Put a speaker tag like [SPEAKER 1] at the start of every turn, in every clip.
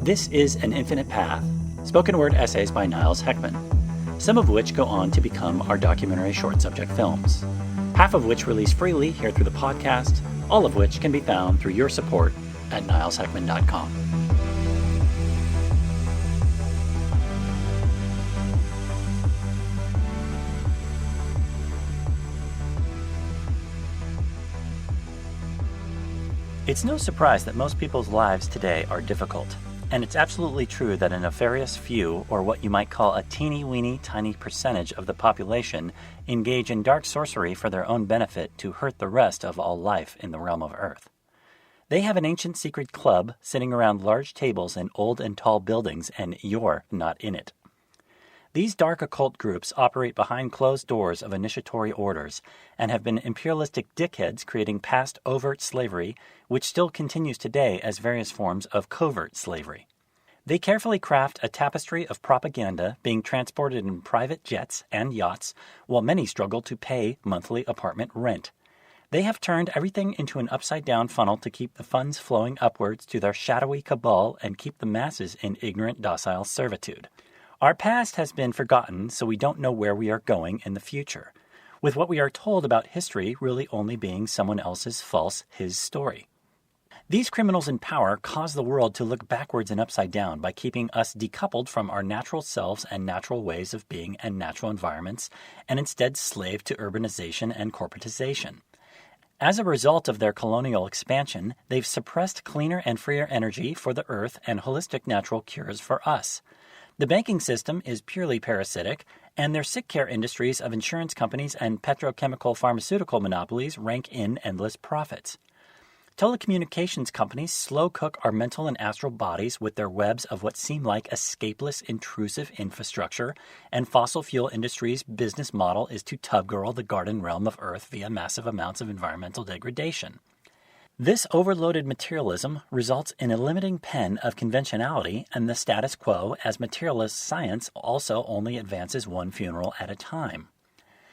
[SPEAKER 1] This is An Infinite Path, spoken word essays by Niles Heckman, some of which go on to become our documentary short subject films, half of which release freely here through the podcast, all of which can be found through your support at nilesheckman.com. It's no surprise that most people's lives today are difficult. And it's absolutely true that a nefarious few, or what you might call a teeny-weeny tiny percentage of the population, engage in dark sorcery for their own benefit to hurt the rest of all life in the realm of Earth. They have an ancient secret club sitting around large tables in old and tall buildings, and you're not in it. These dark occult groups operate behind closed doors of initiatory orders and have been imperialistic dickheads creating past overt slavery, which still continues today as various forms of covert slavery. They carefully craft a tapestry of propaganda being transported in private jets and yachts, while many struggle to pay monthly apartment rent. They have turned everything into an upside-down funnel to keep the funds flowing upwards to their shadowy cabal and keep the masses in ignorant, docile servitude. Our past has been forgotten, so we don't know where we are going in the future, with what we are told about history really only being someone else's false his story. These criminals in power cause the world to look backwards and upside down by keeping us decoupled from our natural selves and natural ways of being and natural environments, and instead slave to urbanization and corporatization. As a result of their colonial expansion, they've suppressed cleaner and freer energy for the earth and holistic natural cures for us. The banking system is purely parasitic, and their sick care industries of insurance companies and petrochemical pharmaceutical monopolies rank in endless profits. Telecommunications companies slow cook our mental and astral bodies with their webs of what seem like escapeless, intrusive infrastructure, and fossil fuel industry's business model is to tub girl the garden realm of Earth via massive amounts of environmental degradation. This overloaded materialism results in a limiting pen of conventionality and the status quo, as materialist science also only advances one funeral at a time.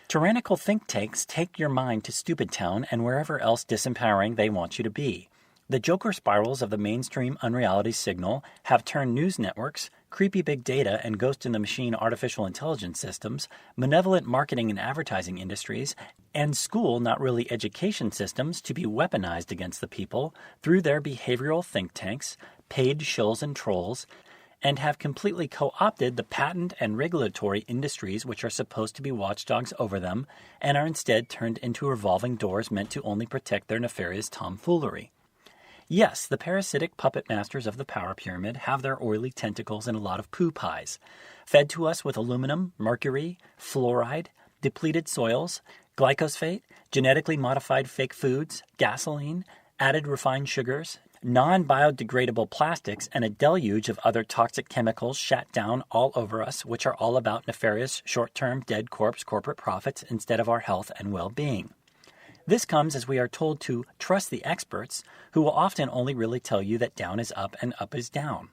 [SPEAKER 1] Tyrannical think tanks take your mind to Stupid Town and wherever else disempowering they want you to be. The Joker spirals of the mainstream unreality signal have turned news networks, creepy big data and ghost-in-the-machine artificial intelligence systems, malevolent marketing and advertising industries, and school, not really education systems, to be weaponized against the people through their behavioral think tanks, paid shills and trolls, and have completely co-opted the patent and regulatory industries which are supposed to be watchdogs over them and are instead turned into revolving doors meant to only protect their nefarious tomfoolery. Yes, the parasitic puppet masters of the power pyramid have their oily tentacles in a lot of poo pies, fed to us with aluminum, mercury, fluoride, depleted soils, glyphosate, genetically modified fake foods, gasoline, added refined sugars, non-biodegradable plastics, and a deluge of other toxic chemicals shat down all over us, which are all about nefarious, short-term, dead corpse corporate profits instead of our health and well-being. This comes as we are told to trust the experts, who will often only really tell you that down is up and up is down.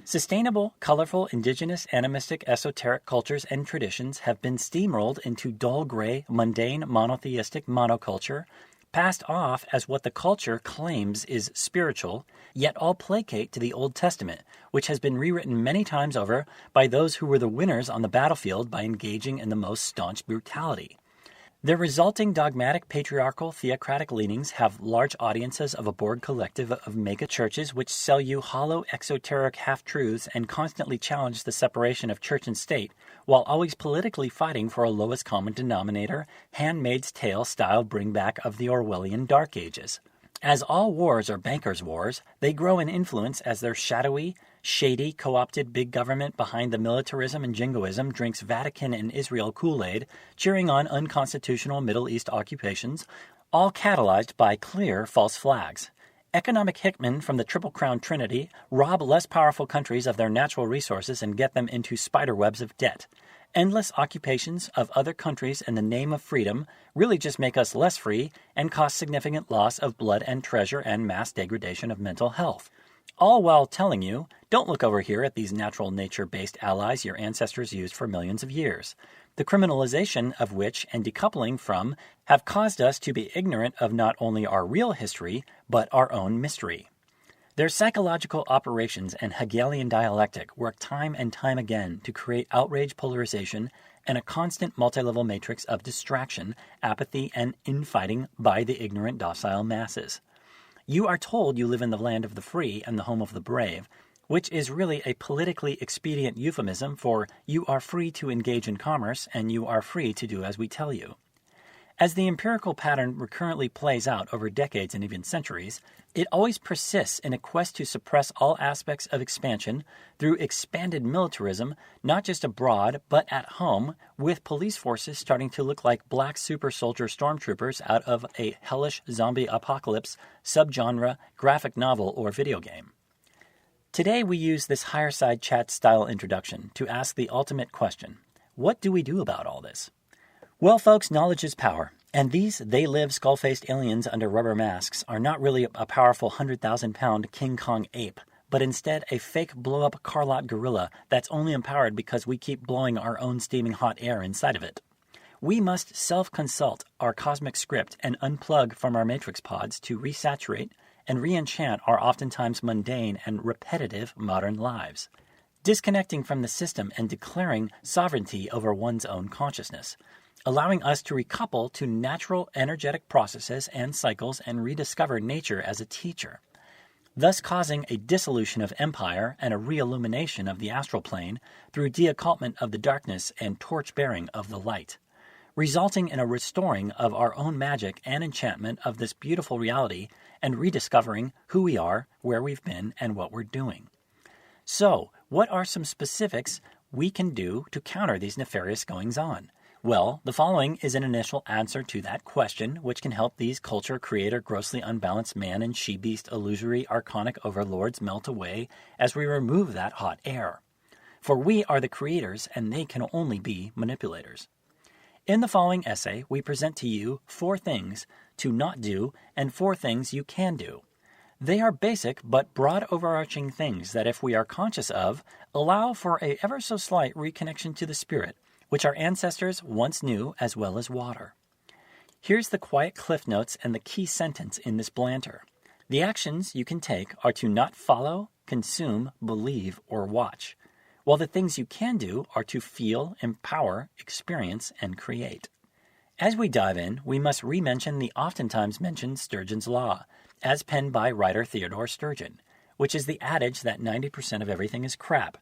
[SPEAKER 1] Sustainable, colorful, indigenous, animistic, esoteric cultures and traditions have been steamrolled into dull gray, mundane, monotheistic monoculture, passed off as what the culture claims is spiritual, yet all placate to the Old Testament, which has been rewritten many times over by those who were the winners on the battlefield by engaging in the most staunch brutality. Their resulting dogmatic, patriarchal, theocratic leanings have large audiences of a bored collective of mega-churches which sell you hollow, exoteric half-truths and constantly challenge the separation of church and state, while always politically fighting for a lowest common denominator, Handmaid's Tale style bringback of the Orwellian Dark Ages. As all wars are bankers' wars, they grow in influence as their shadowy, shady, co-opted big government behind the militarism and jingoism drinks Vatican and Israel Kool-Aid, cheering on unconstitutional Middle East occupations, all catalyzed by clear false flags. Economic hickmen from the Triple Crown Trinity rob less powerful countries of their natural resources and get them into spiderwebs of debt. Endless occupations of other countries in the name of freedom really just make us less free and cause significant loss of blood and treasure and mass degradation of mental health. All while telling you, don't look over here at these natural nature-based allies your ancestors used for millions of years, the criminalization of which and decoupling from have caused us to be ignorant of not only our real history, but our own mystery. Their psychological operations and Hegelian dialectic work time and time again to create outrage, polarization, and a constant multi-level matrix of distraction, apathy, and infighting by the ignorant, docile masses. You are told you live in the land of the free and the home of the brave, which is really a politically expedient euphemism for you are free to engage in commerce and you are free to do as we tell you. As the empirical pattern recurrently plays out over decades and even centuries, it always persists in a quest to suppress all aspects of expansion through expanded militarism, not just abroad, but at home, with police forces starting to look like black super soldier stormtroopers out of a hellish zombie apocalypse subgenre graphic novel or video game. Today we use this higher side chat style introduction to ask the ultimate question: what do we do about all this? Well, folks, knowledge is power, and these they-live skull-faced aliens under rubber masks are not really a powerful 100,000-pound King Kong ape, but instead a fake blow-up car lot gorilla that's only empowered because we keep blowing our own steaming hot air inside of it. We must self-consult our cosmic script and unplug from our matrix pods to resaturate and re-enchant our oftentimes mundane and repetitive modern lives, disconnecting from the system and declaring sovereignty over one's own consciousness, allowing us to recouple to natural energetic processes and cycles and rediscover nature as a teacher, thus causing a dissolution of empire and a re-illumination of the astral plane through deoccultment of the darkness and torch-bearing of the light, resulting in a restoring of our own magic and enchantment of this beautiful reality and rediscovering who we are, where we've been, and what we're doing. So, what are some specifics we can do to counter these nefarious goings-on? Well, the following is an initial answer to that question, which can help these culture creator grossly unbalanced man and she-beast illusory archonic overlords melt away as we remove that hot air. For we are the creators and they can only be manipulators. In the following essay, we present to you 4 things to not do and 4 things you can do. They are basic but broad overarching things that if we are conscious of, allow for a ever so slight reconnection to the spirit, which our ancestors once knew as well as water. Here's the quiet cliff notes and the key sentence in this blanter. The actions you can take are to not follow, consume, believe, or watch, while the things you can do are to feel, empower, experience, and create. As we dive in, we must re-mention the oftentimes mentioned Sturgeon's Law, as penned by writer Theodore Sturgeon, which is the adage that 90% of everything is crap,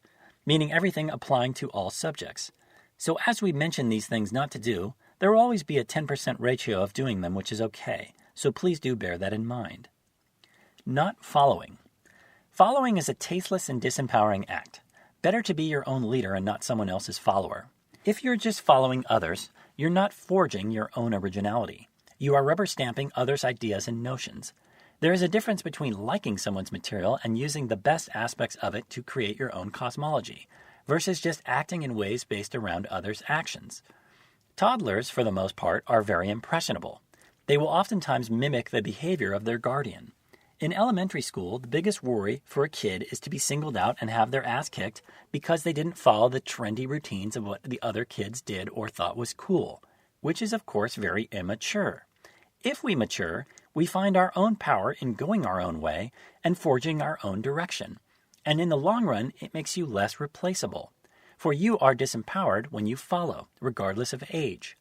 [SPEAKER 1] meaning everything applying to all subjects. So as we mention these things not to do, there will always be a 10% ratio of doing them, which is okay, so please do bear that in mind. Not following. Following is a tasteless and disempowering act. Better to be your own leader and not someone else's follower. If you're just following others, you're not forging your own originality. You are rubber stamping others' ideas and notions. There is a difference between liking someone's material and using the best aspects of it to create your own cosmology, versus just acting in ways based around others' actions. Toddlers, for the most part, are very impressionable. They will oftentimes mimic the behavior of their guardian. In elementary school, the biggest worry for a kid is to be singled out and have their ass kicked because they didn't follow the trendy routines of what the other kids did or thought was cool, which is of course very immature. If we mature, we find our own power in going our own way and forging our own direction. And in the long run, it makes you less replaceable. For you are disempowered when you follow, regardless of age.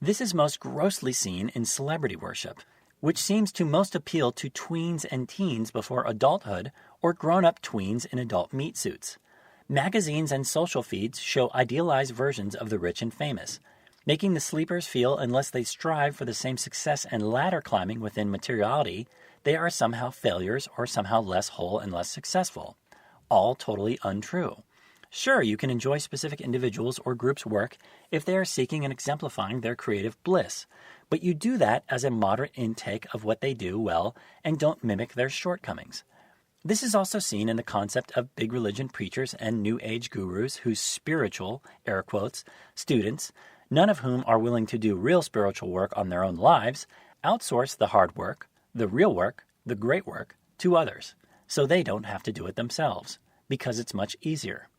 [SPEAKER 1] This is most grossly seen in celebrity worship, which seems to most appeal to tweens and teens before adulthood or grown-up tweens in adult meat suits. Magazines and social feeds show idealized versions of the rich and famous, making the sleepers feel unless they strive for the same success and ladder climbing within materiality, they are somehow failures or somehow less whole and less successful. All totally untrue. Sure, you can enjoy specific individuals' or groups' work if they are seeking and exemplifying their creative bliss, but you do that as a moderate intake of what they do well and don't mimic their shortcomings. This is also seen in the concept of big religion preachers and New Age gurus whose spiritual, air quotes, students, none of whom are willing to do real spiritual work on their own lives, outsource the hard work, the real work, the great work, to others, so they don't have to do it themselves, because it's much easier.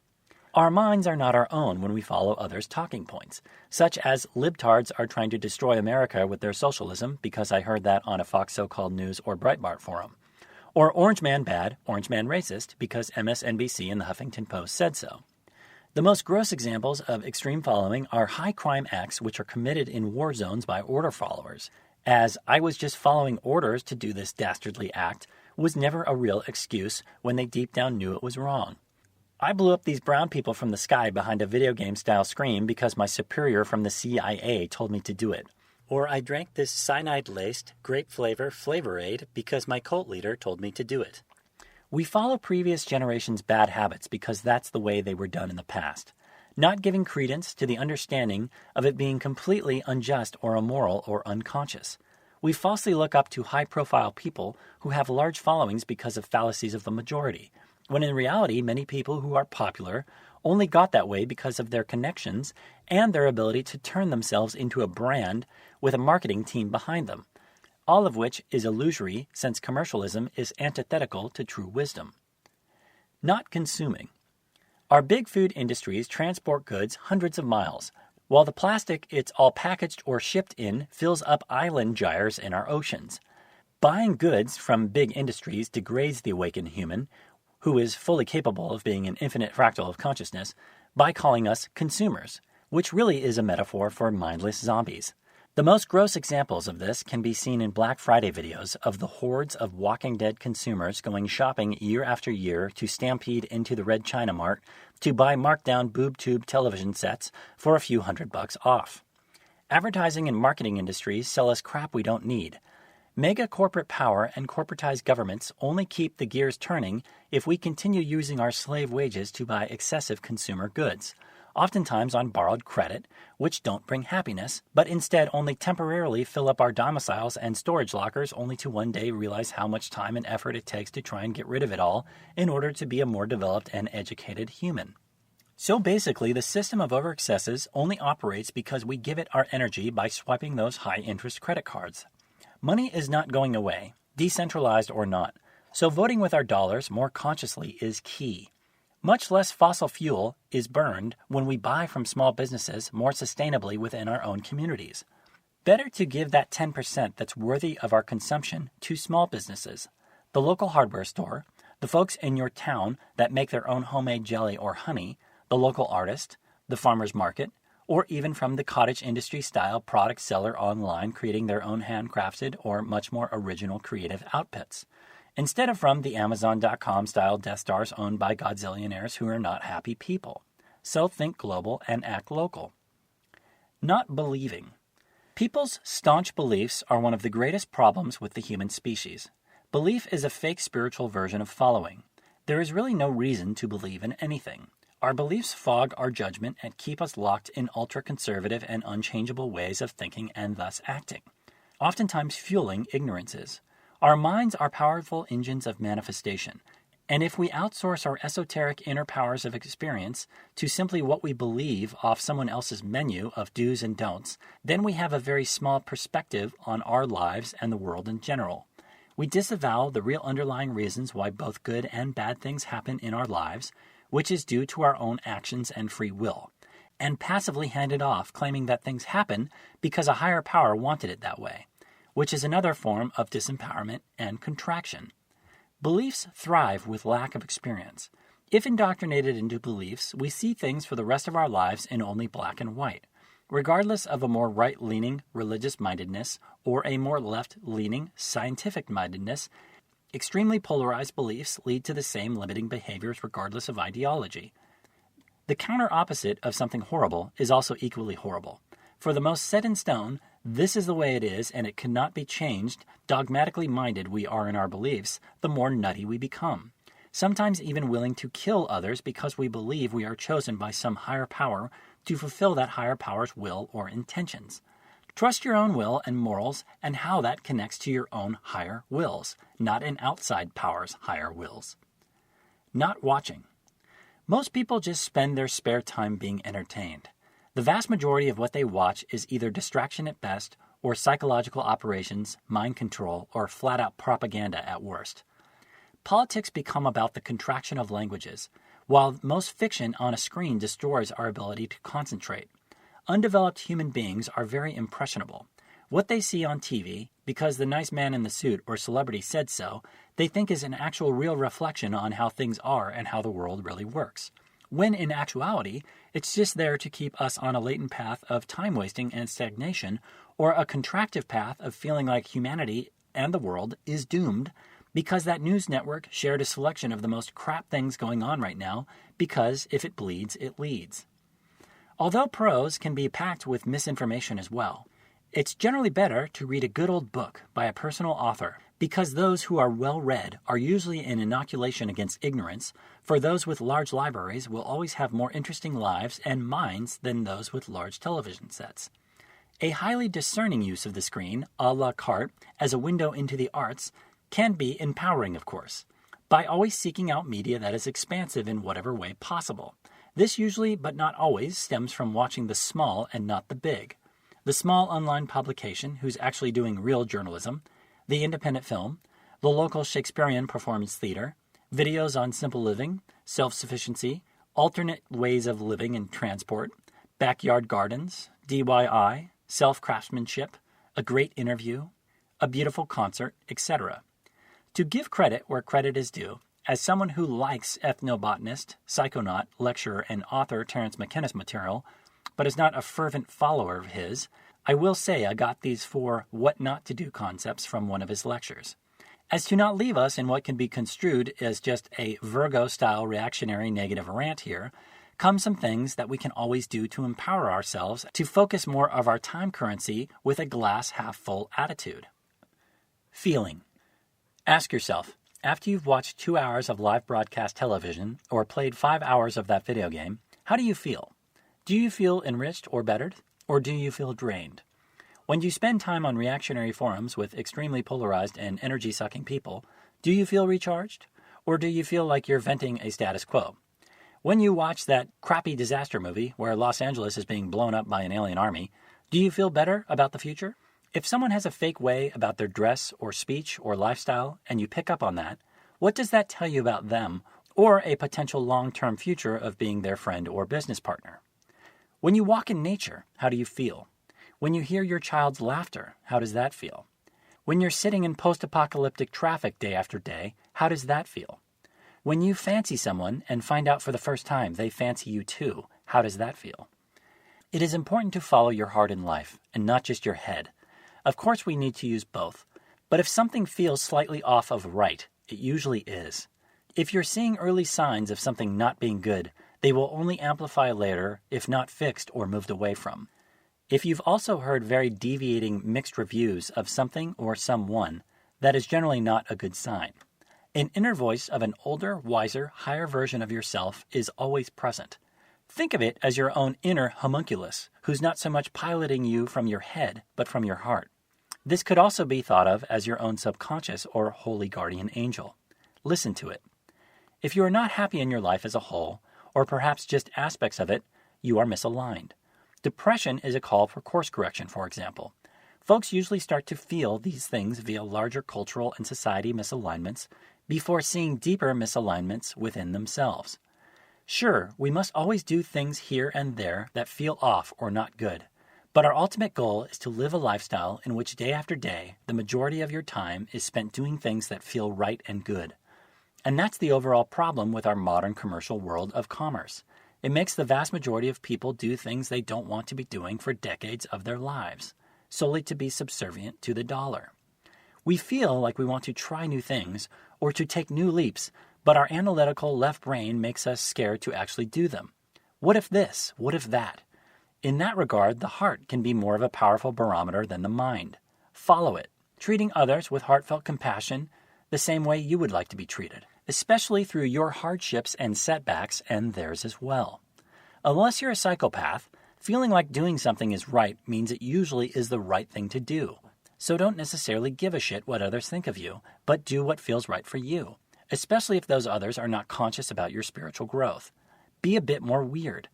[SPEAKER 1] Our minds are not our own when we follow others' talking points, such as libtards are trying to destroy America with their socialism because I heard that on a Fox So-Called News or Breitbart forum, Or Orange Man bad, Orange Man racist because MSNBC and the Huffington Post said so. The most gross examples of extreme following are high crime acts which are committed in war zones by order followers, as "I was just following orders to do this dastardly act" was never a real excuse when they deep down knew it was wrong. "I blew up these brown people from the sky behind a video game-style screen because my superior from the CIA told me to do it." Or "I drank this cyanide-laced, grape-flavor Flavorade because my cult leader told me to do it." We follow previous generations' bad habits because that's the way they were done in the past, not giving credence to the understanding of it being completely unjust or immoral or unconscious. We falsely look up to high-profile people who have large followings because of fallacies of the majority, when in reality many people who are popular only got that way because of their connections and their ability to turn themselves into a brand with a marketing team behind them, all of which is illusory since commercialism is antithetical to true wisdom. Not consuming. Our big food industries transport goods hundreds of miles, while the plastic it's all packaged or shipped in fills up island gyres in our oceans. Buying goods from big industries degrades the awakened human, who is fully capable of being an infinite fractal of consciousness, by calling us consumers, which really is a metaphor for mindless zombies. The most gross examples of this can be seen in Black Friday videos of the hordes of Walking Dead consumers going shopping year after year to stampede into the Red China Mart to buy marked-down boob tube television sets for a few $100 off. Advertising and marketing industries sell us crap we don't need. Mega corporate power and corporatized governments only keep the gears turning if we continue using our slave wages to buy excessive consumer goods, oftentimes on borrowed credit, which don't bring happiness, but instead only temporarily fill up our domiciles and storage lockers only to one day realize how much time and effort it takes to try and get rid of it all in order to be a more developed and educated human. So basically, the system of overexcesses only operates because we give it our energy by swiping those high-interest credit cards. Money is not going away, decentralized or not, so voting with our dollars more consciously is key. Much less fossil fuel is burned when we buy from small businesses more sustainably within our own communities. Better to give that 10% that's worthy of our consumption to small businesses, the local hardware store, the folks in your town that make their own homemade jelly or honey, the local artist, the farmer's market, or even from the cottage industry-style product seller online creating their own handcrafted or much more original creative outputs, instead of from the Amazon.com-style Death Stars owned by Godzillionaires who are not happy people. So think global and act local. Not believing. People's staunch beliefs are one of the greatest problems with the human species. Belief is a fake spiritual version of following. There is really no reason to believe in anything. Our beliefs fog our judgment and keep us locked in ultra-conservative and unchangeable ways of thinking and thus acting, oftentimes fueling ignorances. Our minds are powerful engines of manifestation, and if we outsource our esoteric inner powers of experience to simply what we believe off someone else's menu of do's and don'ts, then we have a very small perspective on our lives and the world in general. We disavow the real underlying reasons why both good and bad things happen in our lives, which is due to our own actions and free will, and passively hand it off, claiming that things happen because a higher power wanted it that way, which is another form of disempowerment and contraction. Beliefs thrive with lack of experience. If indoctrinated into beliefs, we see things for the rest of our lives in only black and white, regardless of a more right-leaning religious mindedness or a more left-leaning scientific mindedness. Extremely polarized beliefs lead to the same limiting behaviors regardless of ideology. The counter-opposite of something horrible is also equally horrible. For the most set in stone, this is the way it is and it cannot be changed, dogmatically minded we are in our beliefs, the more nutty we become. Sometimes even willing to kill others because we believe we are chosen by some higher power to fulfill that higher power's will or intentions. Trust your own will and morals and how that connects to your own higher wills, not an outside power's higher wills. Not watching. Most people just spend their spare time being entertained. The vast majority of what they watch is either distraction at best or psychological operations, mind control, or flat-out propaganda at worst. Politics become about the contraction of languages, while most fiction on a screen destroys our ability to concentrate. Undeveloped human beings are very impressionable. What they see on TV, because the nice man in the suit or celebrity said so, they think is an actual real reflection on how things are and how the world really works. When in actuality, it's just there to keep us on a latent path of time wasting and stagnation, or a contractive path of feeling like humanity and the world is doomed because that news network shared a selection of the most crap things going on right now, because if it bleeds, it leads. Although prose can be packed with misinformation as well, it's generally better to read a good old book by a personal author, because those who are well-read are usually an inoculation against ignorance, for those with large libraries will always have more interesting lives and minds than those with large television sets. A highly discerning use of the screen, a la carte, as a window into the arts, can be empowering, of course, by always seeking out media that is expansive in whatever way possible. This usually, but not always, stems from watching the small and not the big. The small online publication who's actually doing real journalism, the independent film, the local Shakespearean performance theater, videos on simple living, self-sufficiency, alternate ways of living and transport, backyard gardens, DIY, self-craftsmanship, a great interview, a beautiful concert, etc. To give credit where credit is due, as someone who likes ethnobotanist, psychonaut, lecturer, and author Terence McKenna's material, but is not a fervent follower of his, I will say I got these 4 what not to do concepts from one of his lectures. As to not leave us in what can be construed as just a Virgo-style reactionary negative rant here, come some things that we can always do to empower ourselves to focus more of our time currency with a glass half full attitude. Feeling. Ask yourself, after you've watched 2 hours of live broadcast television or played 5 hours of that video game, how do you feel? Do you feel enriched or bettered? Or do you feel drained? When you spend time on reactionary forums with extremely polarized and energy-sucking people, do you feel recharged? Or do you feel like you're venting a status quo? When you watch that crappy disaster movie where Los Angeles is being blown up by an alien army, do you feel better about the future? If someone has a fake way about their dress or speech or lifestyle and you pick up on that, what does that tell you about them or a potential long-term future of being their friend or business partner? When you walk in nature, how do you feel? When you hear your child's laughter, how does that feel? When you're sitting in post-apocalyptic traffic day after day, how does that feel? When you fancy someone and find out for the first time they fancy you too, how does that feel? It is important to follow your heart in life and not just your head. Of course we need to use both, but if something feels slightly off of right, it usually is. If you're seeing early signs of something not being good, they will only amplify later if not fixed or moved away from. If you've also heard very deviating mixed reviews of something or someone, that is generally not a good sign. An inner voice of an older, wiser, higher version of yourself is always present. Think of it as your own inner homunculus, who's not so much piloting you from your head, but from your heart. This could also be thought of as your own subconscious or holy guardian angel. Listen to it. If you are not happy in your life as a whole, or perhaps just aspects of it, you are misaligned. Depression is a call for course correction, for example. Folks usually start to feel these things via larger cultural and society misalignments before seeing deeper misalignments within themselves. Sure, we must always do things here and there that feel off or not good, but our ultimate goal is to live a lifestyle in which day after day, the majority of your time is spent doing things that feel right and good. And that's the overall problem with our modern commercial world of commerce. It makes the vast majority of people do things they don't want to be doing for decades of their lives, solely to be subservient to the dollar. We feel like we want to try new things or to take new leaps, but our analytical left brain makes us scared to actually do them. What if this? What if that? In that regard, the heart can be more of a powerful barometer than the mind. Follow it, treating others with heartfelt compassion the same way you would like to be treated, especially through your hardships and setbacks and theirs as well. Unless you're a psychopath, feeling like doing something is right means it usually is the right thing to do. So don't necessarily give a shit what others think of you, but do what feels right for you, especially if those others are not conscious about your spiritual growth. Be a bit more weird.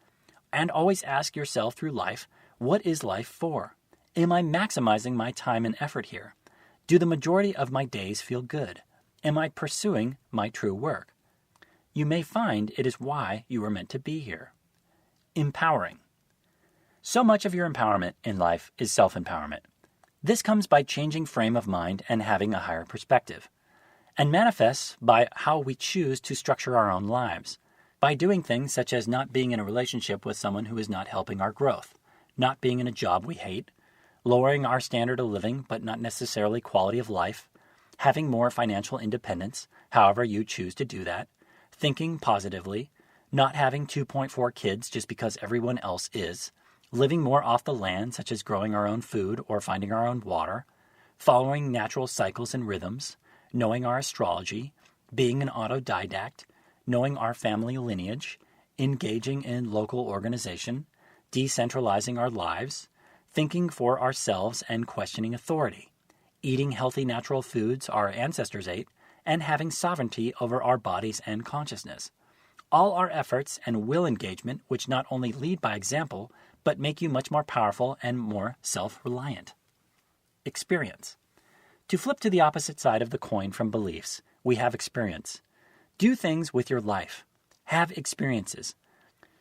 [SPEAKER 1] And always ask yourself through life, what is life for? Am I maximizing my time and effort here? Do the majority of my days feel good? Am I pursuing my true work? You may find it is why you were meant to be here. Empowering. So much of your empowerment in life is self-empowerment. This comes by changing frame of mind and having a higher perspective, and manifests by how we choose to structure our own lives, by doing things such as not being in a relationship with someone who is not helping our growth, not being in a job we hate, lowering our standard of living but not necessarily quality of life, having more financial independence, however you choose to do that, thinking positively, not having 2.4 kids just because everyone else is, living more off the land, such as growing our own food or finding our own water, following natural cycles and rhythms, knowing our astrology, being an autodidact, knowing our family lineage, engaging in local organization, decentralizing our lives, thinking for ourselves and questioning authority, eating healthy natural foods our ancestors ate, and having sovereignty over our bodies and consciousness. All are efforts and will engagement which not only lead by example, but make you much more powerful and more self-reliant. Experience. To flip to the opposite side of the coin from beliefs, we have experience. Do things with your life. Have experiences.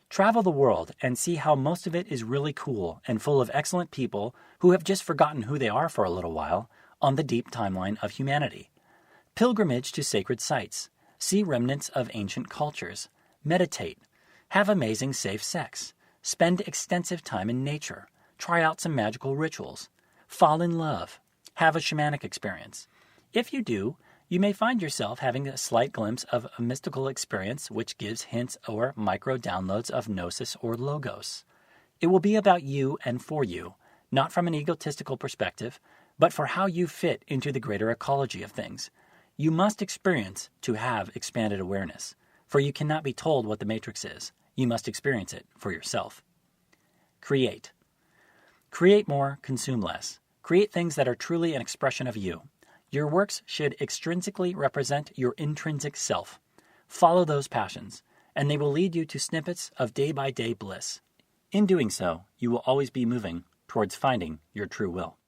[SPEAKER 1] Travel the world and see how most of it is really cool and full of excellent people who have just forgotten who they are for a little while on the deep timeline of humanity. Pilgrimage to sacred sites. See remnants of ancient cultures. Meditate. Have amazing safe sex. Spend extensive time in nature. Try out some magical rituals. Fall in love. Have a shamanic experience. If you do, you may find yourself having a slight glimpse of a mystical experience which gives hints or micro-downloads of gnosis or logos. It will be about you and for you, not from an egotistical perspective, but for how you fit into the greater ecology of things. You must experience to have expanded awareness, for you cannot be told what the matrix is. You must experience it for yourself. Create. Create more, consume less. Create things that are truly an expression of you. Your works should extrinsically represent your intrinsic self. Follow those passions, and they will lead you to snippets of day-by-day bliss. In doing so, you will always be moving towards finding your true will.